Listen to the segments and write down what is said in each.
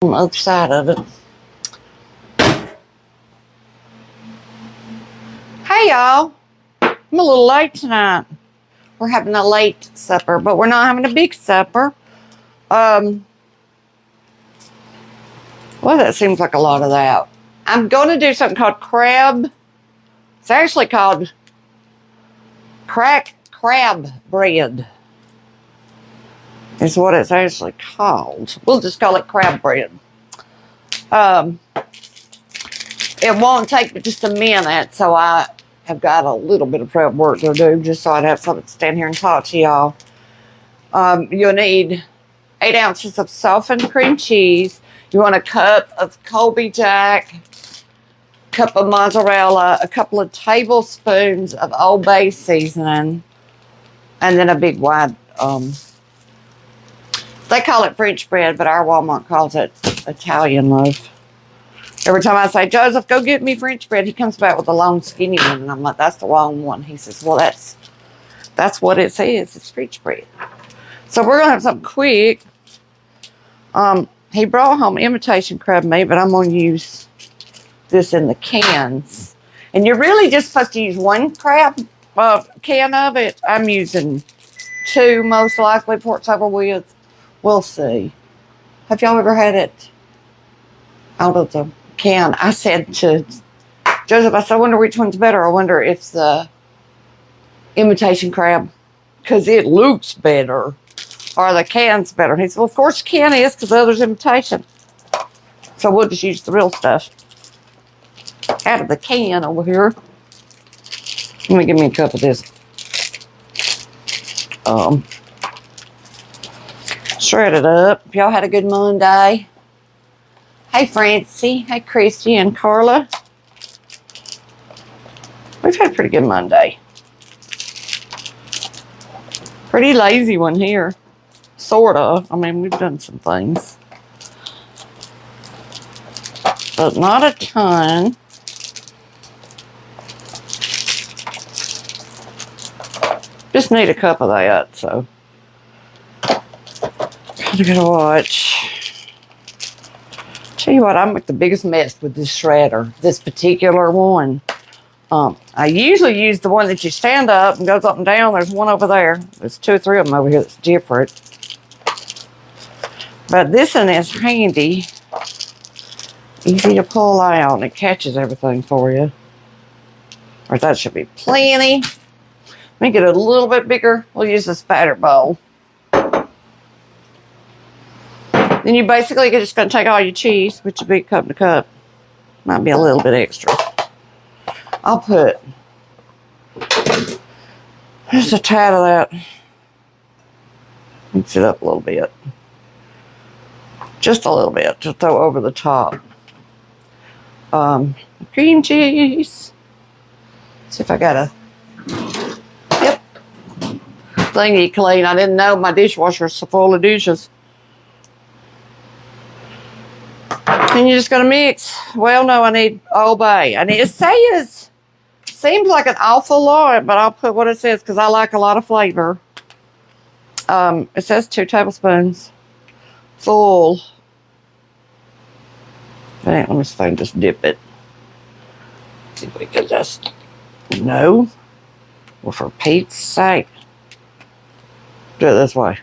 on the other side of it. Hey y'all, I'm a little late tonight. We're having a late supper, but we're not having a big supper. Well, that seems like a lot of that. I'm going to do something called crab. It's actually called crack crab bread. Is what it's actually called. We'll just call it crab bread. It won't take but just a minute, so I have got a little bit of prep work to do just so I'd have something to stand here and talk to y'all. You'll need 8 ounces of softened cream cheese. You want a cup of Colby Jack, a cup of mozzarella, a couple of tablespoons of Old Bay seasoning, and then a big wide, they call it French bread, but our Walmart calls it Italian loaf. Every time I say, Joseph, go get me French bread, he comes back with a long skinny one, and I'm like, that's the wrong one. He says, well, that's what it says. It's French bread. So we're going to have something quick. He brought home imitation crab meat, but I'm going to use this in the cans. And you're really just supposed to use one crab can of it. I'm using 2, most likely, pork's over with. We'll see. Have y'all ever had it out of the can? I said to Joseph, I said, I wonder which one's better. I wonder if the imitation crab, because it looks better, or the can's better. And he said, well, of course the can is, because the other's imitation. So we'll just use the real stuff out of the can over here. Let me give me a cup of this. Shred it up. If y'all had a good Monday. Hey, Francie. Hey, Christy and Carla. We've had a pretty good Monday. Pretty lazy one here. Sort of. I mean, we've done some things. But not a ton. Just need a cup of that, so. I gotta watch. Tell you what, I make the biggest mess with this shredder. This particular one. I usually use the one that you stand up and goes up and down. There's one over there. There's 2 or 3 of them over here that's different. But this one is handy. Easy to pull out, and it catches everything for you. Or that should be plenty. Make it a little bit bigger. We'll use a spatter bowl. Then you basically are just going to take all your cheese, which will be cup to cup. Might be a little bit extra. I'll put just a tad of that. Mix it up a little bit. Just a little bit to throw over the top. Cream cheese. See if I got a thingy clean. I didn't know my dishwasher's so full of dishes. And you're just going to mix. Well, no, I need Old Bay. And it says, seems like an awful lot, but I'll put what it says because I like a lot of flavor. It says 2 tablespoons full. Let me see if I can just dip it. See if we can just, no. Well, for Pete's sake. Do it this way.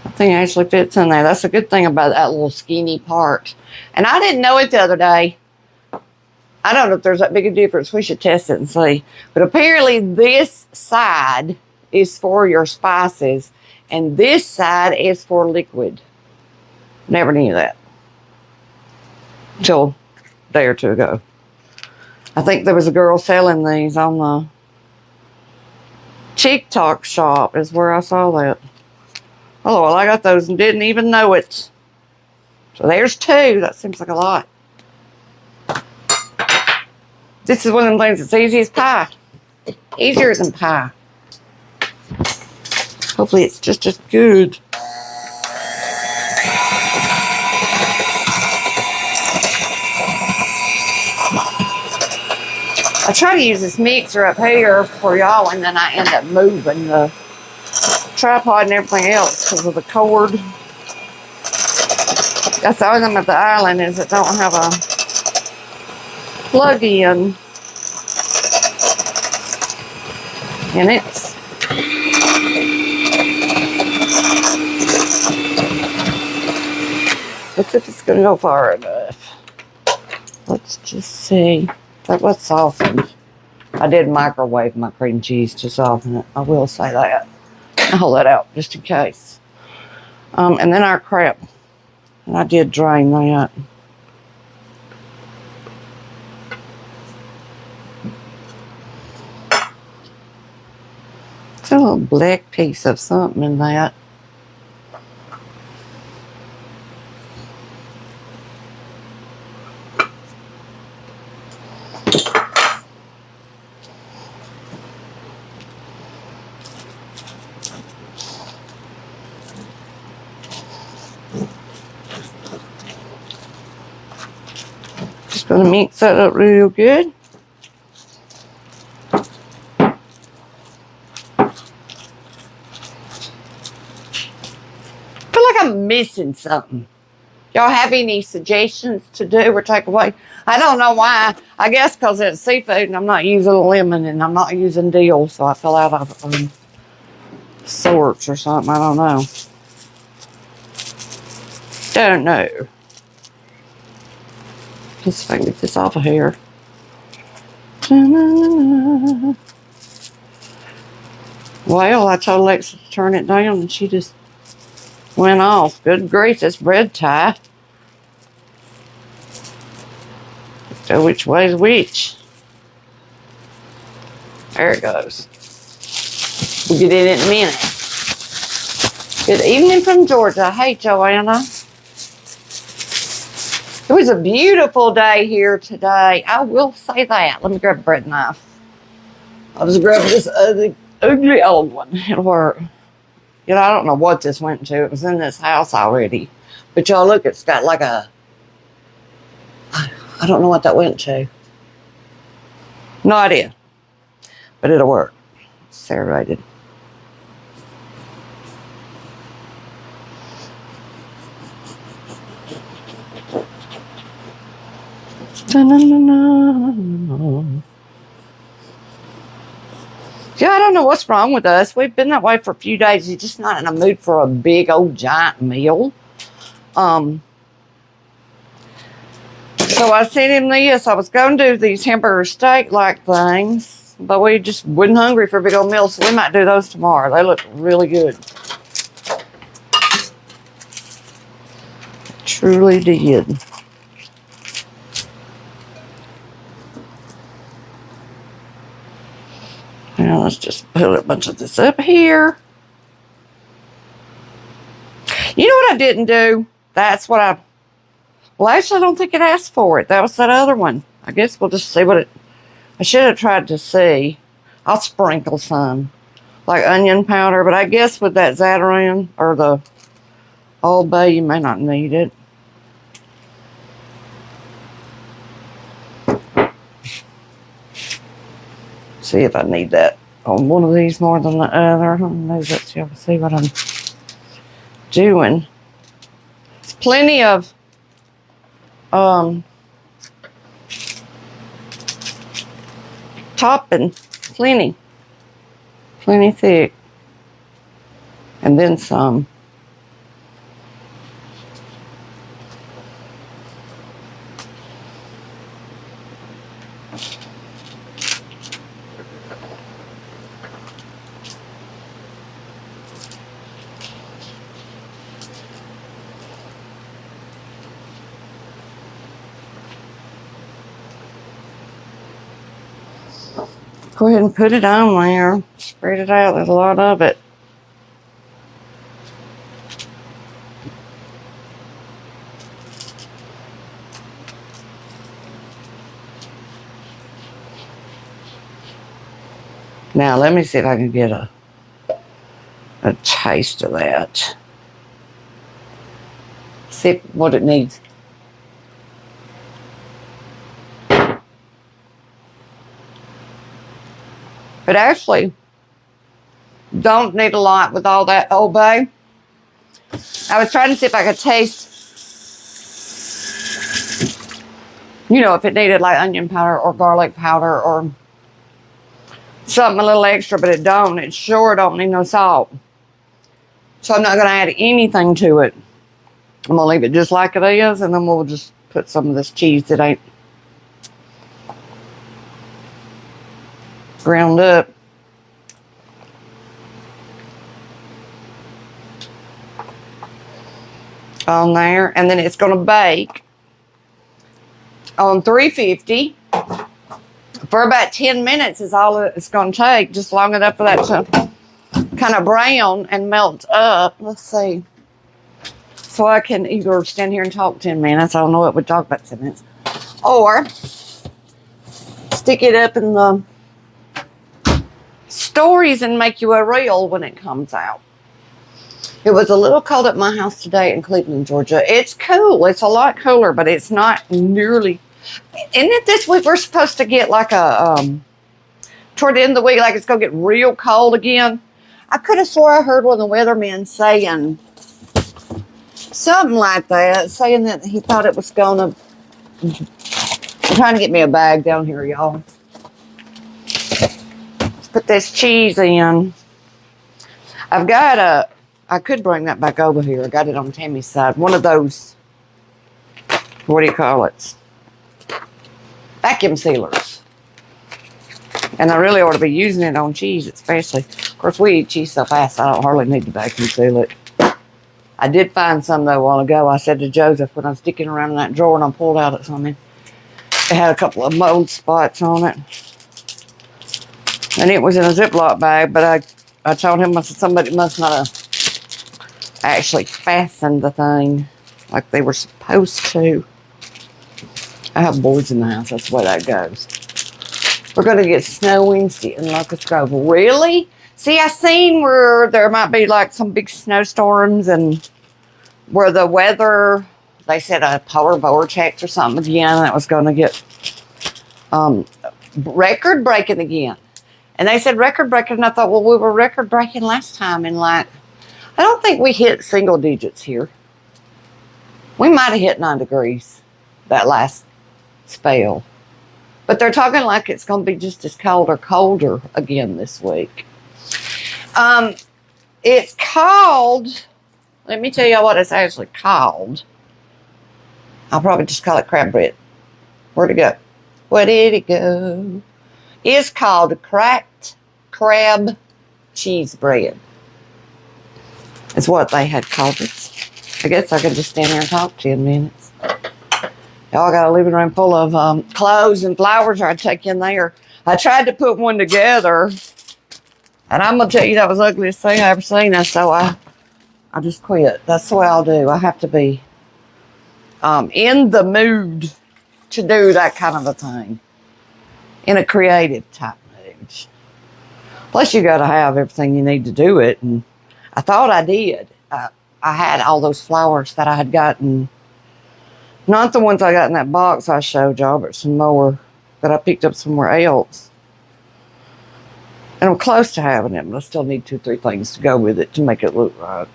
That thing actually fits in there. That's a good thing about that little skinny part. And I didn't know it the other day. I don't know if there's that big a difference. We should test it and see. But apparently this side is for your spices. And this side is for liquid. Never knew that. Until a day or 2 ago. I think there was a girl selling these on the TikTok shop is where I saw that. Oh, well, I got those and didn't even know it. So there's 2. That seems like a lot. This is one of them things that's easy as pie. Easier than pie. Hopefully it's just as good. I try to use this mixer up here for y'all, and then I end up moving the tripod and everything else because of the cord. That's the only thing about the island is it don't have a plug-in. And it's looks like it's gonna go far enough. Let's just see. That was softened. I did microwave my cream cheese to soften it. I will say that. I'll hold that out just in case. And then our crab. And I did drain that. It's a little black piece of something in that. Just gonna mix that up real good. I feel like I'm missing something. Y'all have any suggestions to do or take away? I don't know why. I guess because it's seafood and I'm not using lemon and I'm not using dill, so I fell out of sorts or something. I don't know. Don't know. Let's see if I can get this off of here. Well, I told Alexa to turn it down and she just went off. Good grief, this bread tie. So which way's which? There it goes. We'll get in a minute. Good evening from Georgia. Hey, Joanna. It was a beautiful day here today. I will say that. Let me grab a bread knife. I was grabbing this ugly old one. It'll work. You know, I don't know what this went to. It was in this house already. But y'all look, it's got like a... I don't know what that went to. No idea. But it'll work. It's serrated. Yeah, I don't know what's wrong with us. We've been that way for a few days. You're just not in a mood for a big old giant meal. So I sent him this. I was going to do these hamburger steak-like things, but we just wasn't hungry for a big old meal, so we might do those tomorrow. They look really good. Truly did. Now let's just put a bunch of this up here. You know what I didn't do? That's what I... Well, actually, I don't think it asked for it. That was that other one. I guess we'll just see what it... I should have tried to see. I'll sprinkle some. Like onion powder. But I guess with that Zatarain or the Old Bay, you may not need it. See if I need that on one of these more than the other. Maybe let's see what I'm doing. It's plenty of topping. Plenty thick. And then some. Go ahead and put it on there. Spread it out. There's a lot of it. Now, let me see if I can get a taste of that. See what it needs. But actually, don't need a lot with all that Old Bay. I was trying to see if I could taste You know, if it needed like onion powder or garlic powder or something a little extra, but it don't. It sure don't need no salt. So I'm not going to add anything to it. I'm going to leave it just like it is, and then we'll just put some of this cheese that ain't ground up. On there, and then it's going to bake on 350 for about 10 minutes is all it's going to take, just long enough for that to kind of brown and melt up. Let's see. So I can either stand here and talk 10 minutes. I don't know what we talk about 10 minutes. Or stick it up in the stories and make you a reel when it comes out. It was a little cold at my house today in Cleveland, Georgia. It's cool. It's a lot cooler, but it's not nearly. Isn't it this week we're supposed to get like a, toward the end of the week, like it's going to get real cold again? I could have swore I heard one of the weathermen saying something like that, saying that he thought it was going to. I'm trying to get me a bag down here, y'all. Let's put this cheese in. I've got I could bring that back over here. I got it on Tammy's side. One of those, what do you call it? Vacuum sealers. And I really ought to be using it on cheese, especially. Of course, we eat cheese so fast, I don't hardly need to vacuum seal it. I did find some, though, a while ago. I said to Joseph when I was sticking around in that drawer and I pulled out at something, it had a couple of mold spots on it. And it was in a Ziploc bag, but I told him, I said, somebody must not have actually fastened the thing like they were supposed to. I have boards in the house. That's the way that goes. We're going to get snow Wednesday in Locust Grove. Really? See, I seen where there might be like some big snowstorms and where the weather, they said a polar vortex or something again that was going to get record breaking again. And they said record breaking, and I thought, well, we were record breaking last time, and like, I don't think we hit single digits here. We might have hit 9 degrees that last spell. But they're talking like it's going to be just as cold or colder again this week. It's called, let me tell you what it's actually called. I'll probably just call it crab bread. Where'd it go? Where did it go? It's called cracked crab cheese bread. Is what they had called it. I guess I could just stand here and talk 10 minutes. Y'all got a living room full of clothes and flowers I'd take in there. I tried to put one together, and I'm going to tell you that was the ugliest thing I ever seen. And so I just quit. That's the way I'll do. I have to be in the mood to do that kind of a thing. In a creative type mood. Plus, you got to have everything you need to do it. And I thought I did. I had all those flowers that I had gotten. Not the ones I got in that box I showed y'all, but some more that I picked up somewhere else. And I'm close to having it, but I still need 2 or 3 things to go with it to make it look right.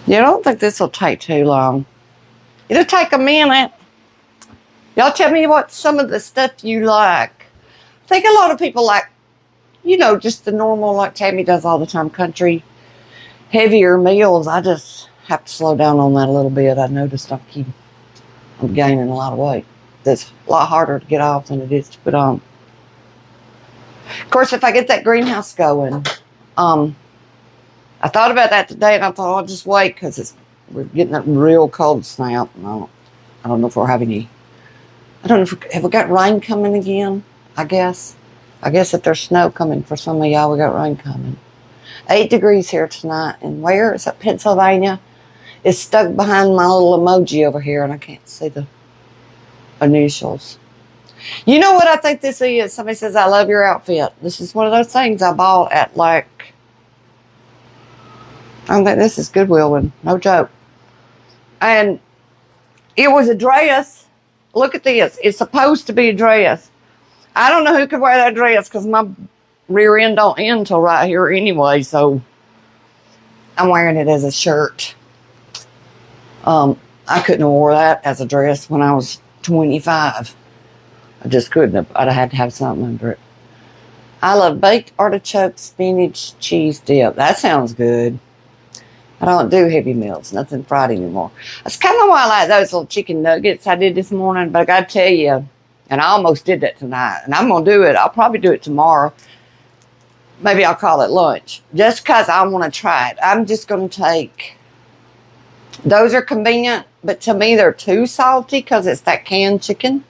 Yeah, I don't think this will take too long. It'll take a minute. Y'all tell me what some of the stuff you like. I think a lot of people like, you know, just the normal, like Tammy does all the time, country, heavier meals. I just have to slow down on that a little bit. I noticed I'm gaining a lot of weight. It's a lot harder to get off than it is to put on. Of course, if I get that greenhouse going, I thought about that today, and I thought I'll just wait because we're getting that real cold snap. And I don't know if we're having any. I don't know have we got rain coming again. I guess if there's snow coming for some of y'all, we got rain coming. 8 degrees here tonight, and where is that? Pennsylvania. It's stuck behind my little emoji over here, and I can't see the initials. You know what I think this is? Somebody says, I love your outfit. This is one of those things I bought at I don't think this is Goodwill one. No joke. And it was a dress. Look at this. It's supposed to be a dress. I don't know who could wear that dress because my rear end don't end till right here anyway, so I'm wearing it as a shirt. I couldn't have wore that as a dress when I was 25. I just couldn't have. I'd have had to have something under it. I love baked artichoke spinach cheese dip. That sounds good. I don't do heavy meals, nothing fried anymore. That's kind of why I like those little chicken nuggets I did this morning. But I got to tell you, and I almost did that tonight. And I'm going to do it. I'll probably do it tomorrow. Maybe I'll call it lunch. Just because I want to try it. I'm just going to take... Those are convenient, but to me they're too salty because it's that canned chicken.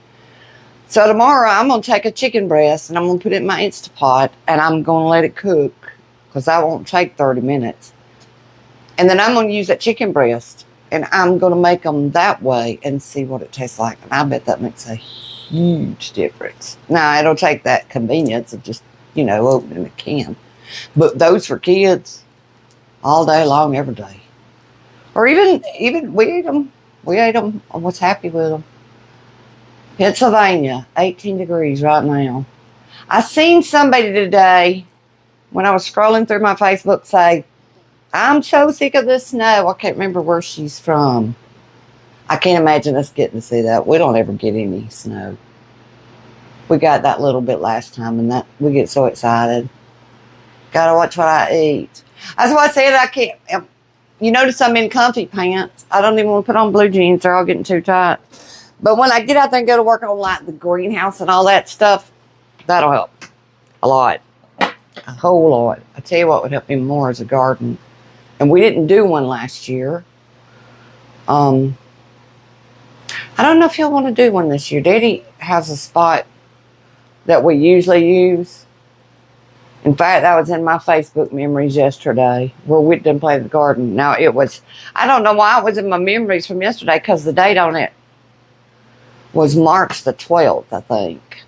So tomorrow I'm going to take a chicken breast and I'm going to put it in my Instapot and I'm going to let it cook because that won't take 30 minutes. And then I'm going to use that chicken breast and I'm going to make them that way and see what it tastes like. And I bet that makes a huge difference. Now, it'll take that convenience of just, opening a can. But those for kids, all day long, every day. Or even we ate them. We ate them. I was happy with them. Pennsylvania, 18 degrees right now. I seen somebody today when I was scrolling through my Facebook say, I'm so sick of the snow. I can't remember where she's from. I can't imagine us getting to see that. We don't ever get any snow. We got that little bit last time, and that we get so excited. Gotta watch what I eat. That's why I said I can't. You notice I'm in comfy pants. I don't even want to put on blue jeans. They're all getting too tight. But when I get out there and go to work on like the greenhouse and all that stuff, that'll help a lot. A whole lot. I tell you what would help me more is a garden. And we didn't do one last year. I don't know if he'll want to do one this year. Daddy has a spot that we usually use. In fact, that was in my Facebook memories yesterday where we didn't play the garden. Now, I don't know why it was in my memories from yesterday because the date on it was March the 12th, I think.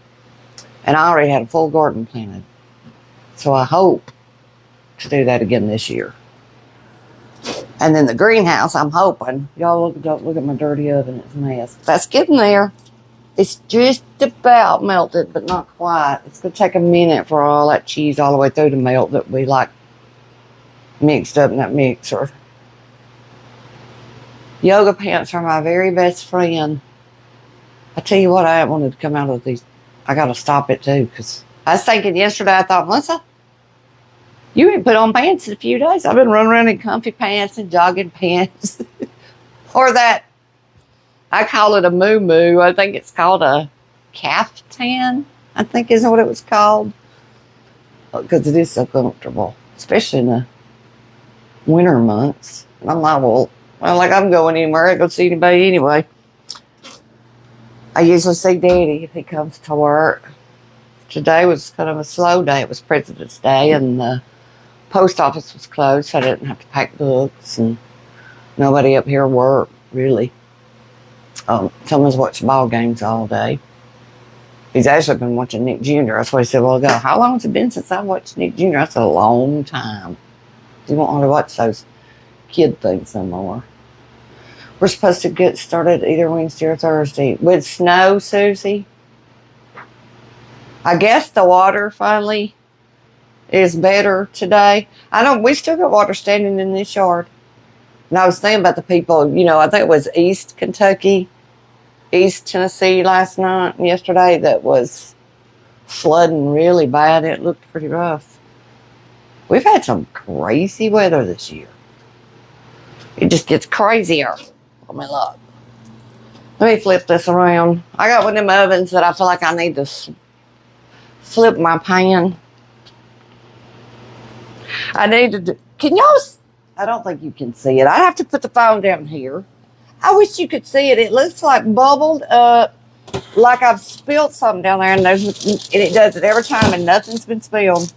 And I already had a full garden planted. So I hope to do that again this year. And then the greenhouse, I'm hoping. Y'all look at my dirty oven. It's a mess. That's getting there. It's just about melted, but not quite. It's going to take a minute for all that cheese all the way through to melt that we mixed up in that mixer. Yoga pants are my very best friend. I tell you what, I wanted to come out of these. I got to stop it too, because I was thinking yesterday, I thought, Melissa, you ain't put on pants in a few days. I've been running around in comfy pants and jogging pants. Or that, I call it a moo-moo. I think it's called a caftan, I think is what it was called. Because it is so comfortable, especially in the winter months. And I'm like, well, I'm going anywhere. I don't go see anybody anyway. I usually see Daddy if he comes to work. Today was kind of a slow day. It was President's Day, and the post office was closed, so I didn't have to pack books, and nobody up here worked, really. Someone's watched ball games all day. He's actually been watching Nick Jr. That's what he said a while ago. How long has it been since I watched Nick Jr.? That's a long time. You won't want to watch those kid things no more. We're supposed to get started either Wednesday or Thursday. With snow, Susie, I guess the water finally is better today. We still got water standing in this yard. And I was thinking about the people, I think it was East Kentucky, East Tennessee last night and yesterday that was flooding really bad. It looked pretty rough. We've had some crazy weather this year. It just gets crazier. Let me look. Let me flip this around. I got one of them ovens that I feel like I need to flip my pan. I need to can y'all, I don't think you can see it. I have to put the phone down here. I wish you could see it. It looks like bubbled up, like I've spilled something down there, and it does it every time, and nothing's been spilled.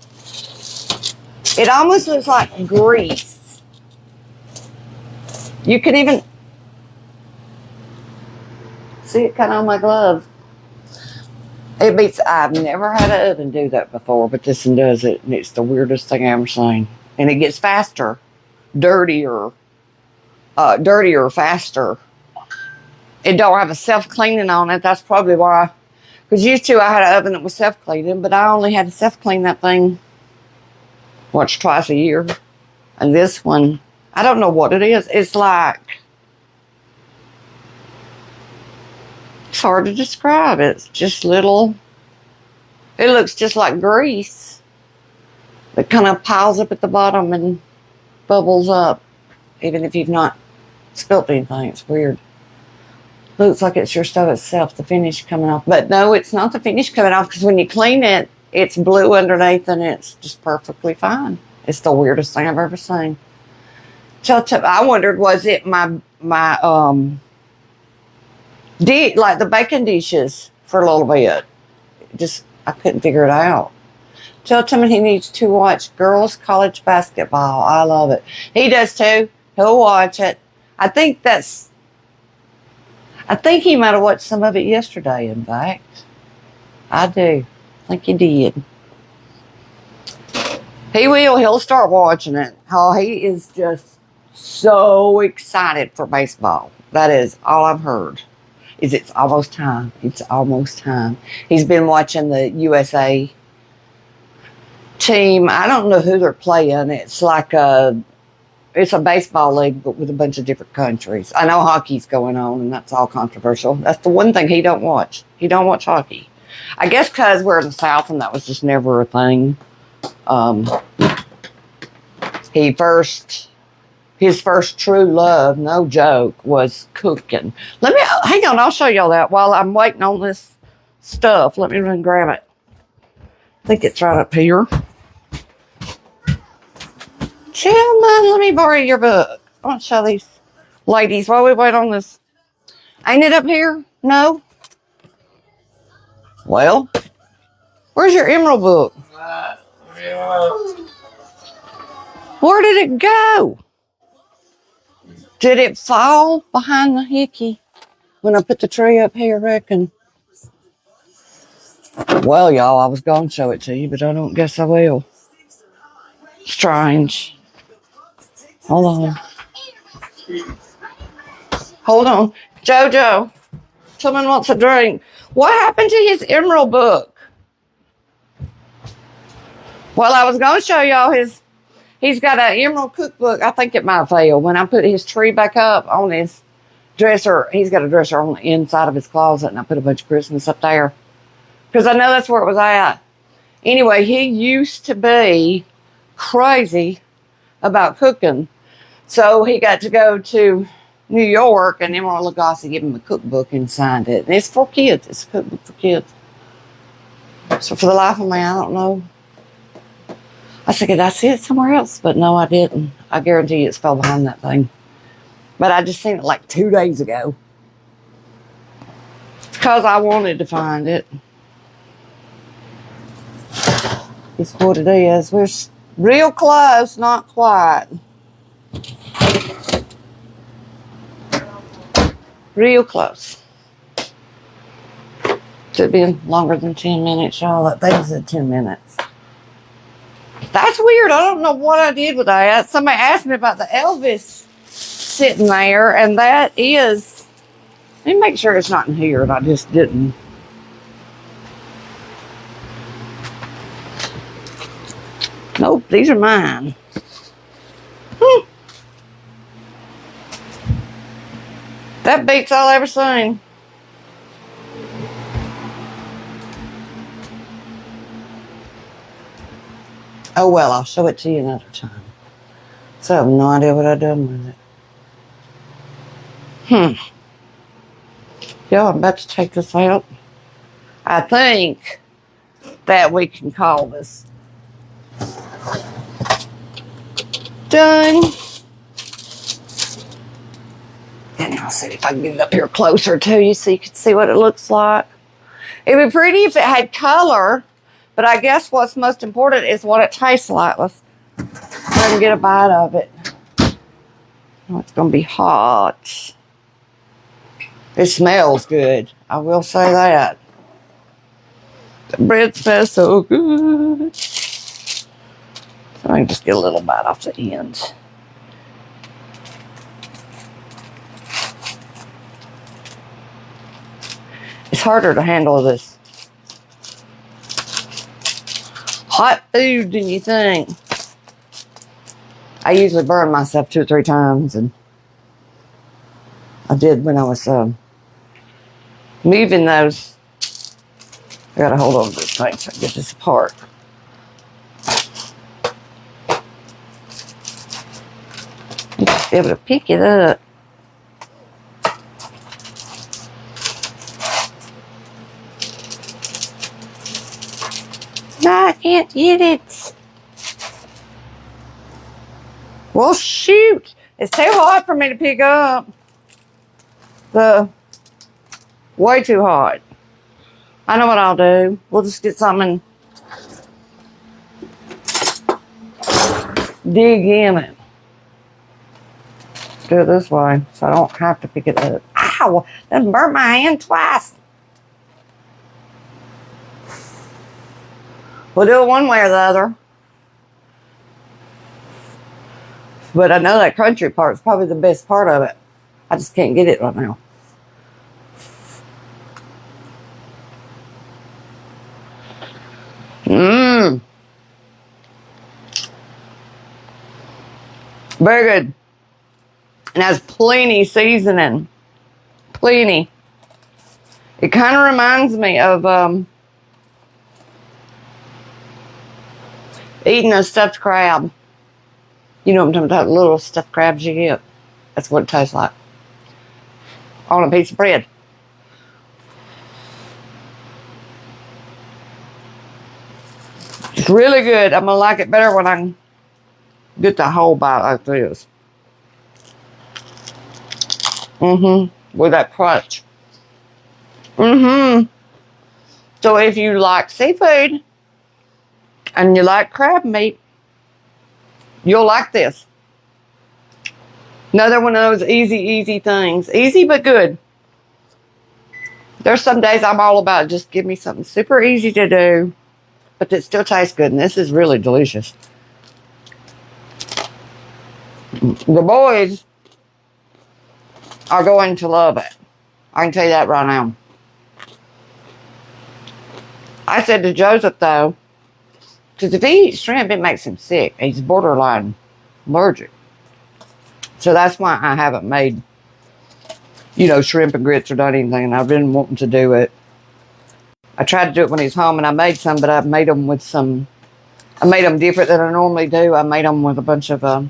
It almost looks like grease. You can even see it kind of on my glove. I've never had an oven do that before, but this one does it, and it's the weirdest thing I've ever seen. And it gets faster, dirtier, faster. It don't have a self-cleaning on it. That's probably why. Because used to I had an oven that was self-cleaning, but I only had to self-clean that thing twice a year. And this one, I don't know what it is. It's like It's hard to describe. It's just little, it looks just like grease that kind of piles up at the bottom and bubbles up, even if you've not spilt anything. It's weird. Looks like it's your stuff itself, the finish coming off. But no, it's not the finish coming off, because when you clean it, it's blue underneath and it's just perfectly fine. It's the weirdest thing I've ever seen. So I wondered, was it my like the baking dishes for a little bit? Just, I couldn't figure it out. Tell Tim he needs to watch girls college basketball. I love it. He does too. He'll watch it. I think he might have watched some of it yesterday, in fact. I do. I think he did. He will. He'll start watching it. Oh, he is just so excited for baseball. That is all I've heard. It's almost time. It's almost time. He's been watching the USA team. I don't know who they're playing. It's like it's a baseball league, but with a bunch of different countries. I know hockey's going on, and that's all controversial. That's the one thing he don't watch. He don't watch hockey. I guess because we're in the South, and that was just never a thing. His first true love, no joke, was cooking. Hang on, I'll show y'all that while I'm waiting on this stuff. Let me run and grab it. I think it's right up here. Gentlemen, let me borrow your book. I want to show these ladies while we wait on this. Ain't it up here? No? Well, where's your emerald book? Where did it go? Did it fall behind the hickey when I put the tree up here, I reckon? Well, y'all, I was going to show it to you, but I don't guess I will. Strange. Hold on. Hold on. Jojo, someone wants a drink. What happened to his emerald book? Well, I was going to show y'all he's got an emerald cookbook. I think it might fail. When I put his tree back up on his dresser, he's got a dresser on the inside of his closet, and I put a bunch of Christmas up there. Because I know that's where it was at. Anyway, he used to be crazy about cooking. So he got to go to New York, and Emerald Lagasse gave him a cookbook and signed it. And it's for kids. It's a cookbook for kids. So for the life of me, I don't know. I said, did I see it somewhere else? But no, I didn't. I guarantee you it's fell behind that thing. But I just seen it like 2 days ago. It's because I wanted to find it. It's what it is. We're real close, not quite. Real close. Should be longer than 10 minutes, y'all. That thing said 10 minutes. That's weird. I don't know what I did with that. Somebody asked me about the Elvis sitting there, and that is... Let me make sure it's not in here, and I just didn't. Nope, these are mine. That beats all I ever seen. Oh, well, I'll show it to you another time. So I have no idea what I've done with it. Yeah, I'm about to take this out. I think that we can call this done. And I'll see if I can get it up here closer to you so you can see what it looks like. It'd be pretty if it had color, but I guess what's most important is what it tastes like. Let's go ahead and get a bite of it. Oh, it's going to be hot. It smells good. I will say that. The bread smells so good. So I can just get a little bite off the ends. It's harder to handle this hot food than you think. I usually burn myself 2 or 3 times, and I did when I was moving those. I gotta hold on to this thing so I get this apart. Just be able to pick it up. No, I can't get it. Well, shoot. It's too hot for me to pick up. Way too hot. I know what I'll do. We'll just get something and dig in it. Do it this way so I don't have to pick it up. Ow! That burnt my hand twice. We'll do it one way or the other. But I know that country part is probably the best part of it. I just can't get it right now. Mmm. Very good. And has plenty seasoning. Plenty. It kind of reminds me of eating a stuffed crab. You know what I'm talking about, little stuffed crabs you get. That's what it tastes like. On a piece of bread. It's really good. I'm going to like it better when I get the whole bite like this. With that crunch. So if you like seafood and you like crab meat, you'll like this. Another one of those easy things. Easy but good. There's some days I'm all about just give me something super easy to do, but that still tastes good. And this is really delicious. The boys are going to love it. I can tell you that right now. I said to Joseph, though, because if he eats shrimp, it makes him sick. He's borderline allergic. So that's why I haven't made, shrimp and grits or done anything. And I've been wanting to do it. I tried to do it when he's home, and I made some, but I made them different than I normally do. I made them with a bunch of, I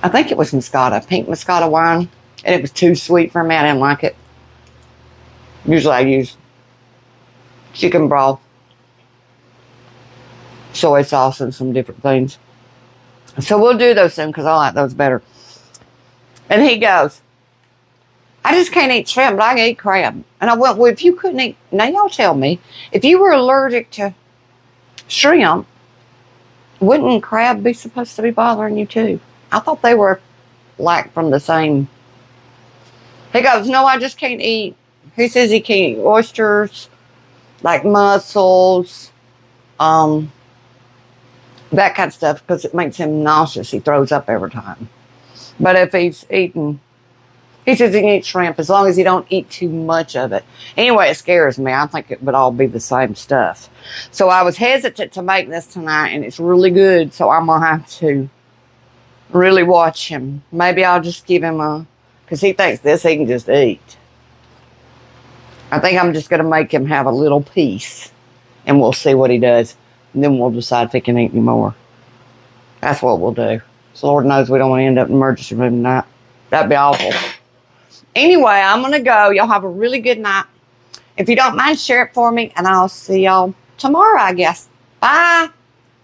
think it was Moscato, pink Moscato wine. And it was too sweet for me. I didn't like it. Usually I use chicken broth, soy sauce, and some different things. So we'll do those soon because I like those better. And he goes, I just can't eat shrimp, but I can eat crab. And I went, well, if you couldn't eat, now y'all tell me, if you were allergic to shrimp, wouldn't crab be supposed to be bothering you too? I thought they were like from the same. He goes, no, I just can't eat. He says he can't eat oysters, like mussels, that kind of stuff, because it makes him nauseous. He throws up every time. But if he's eating, he says he can eat shrimp as long as he don't eat too much of it. Anyway, it scares me. I think it would all be the same stuff. So I was hesitant to make this tonight, and it's really good. So I'm going to have to really watch him. Maybe I'll just give him because he thinks this he can just eat. I think I'm just going to make him have a little piece, and we'll see what he does. And then we'll decide if he can eat any more. That's what we'll do. So Lord knows we don't want to end up in the emergency room tonight. That'd be awful. Anyway, I'm going to go. Y'all have a really good night. If you don't mind, share it for me, and I'll see y'all tomorrow, I guess. Bye.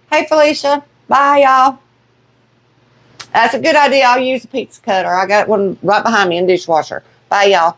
Hey, Felicia. Bye, y'all. That's a good idea. I'll use a pizza cutter. I got one right behind me in the dishwasher. Bye, y'all.